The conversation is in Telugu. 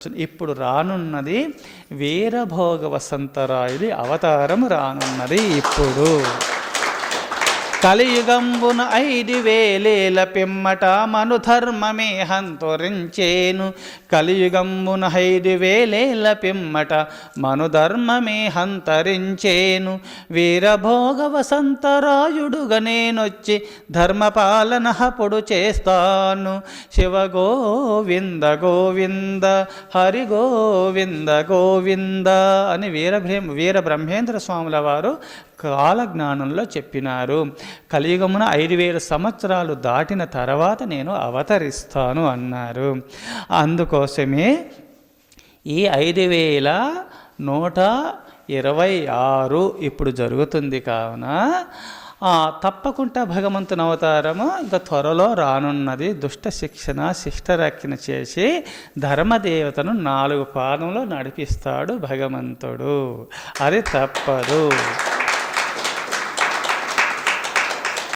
ఇప్పుడు రానున్నది వీరభోగ వసంతరాయుడి అవతారం రానున్నది. ఇప్పుడు కలియుగంబున 5,000 పిమ్మట మనుధర్మమే హంతరించేను. కలియుగంబున 5,000 పిమ్మట మనుధర్మమే హంతరించేను. వీరభోగ వసంతరాయుడుగా నేనొచ్చి ధర్మపాలన పొడు చేస్తాను. శివ గోవింద గోవింద హరి గోవింద గోవింద అని వీరబ్రహ్మేంద్ర స్వాముల వారు కాలజ్ఞానంలో చెప్పినారు. కలియుగమున 5,000 సంవత్సరాలు దాటిన తర్వాత నేను అవతరిస్తాను అన్నారు. అందుకోసమే ఈ 5,126 ఇప్పుడు జరుగుతుంది. కావున తప్పకుండా భగవంతుని అవతారము ఇంకా త్వరలో రానున్నది. దుష్ట శిక్షణ శిష్టరక్షణ చేసి ధర్మదేవతను 4 పాదంలో నడిపిస్తాడు భగవంతుడు. అది తప్పదు.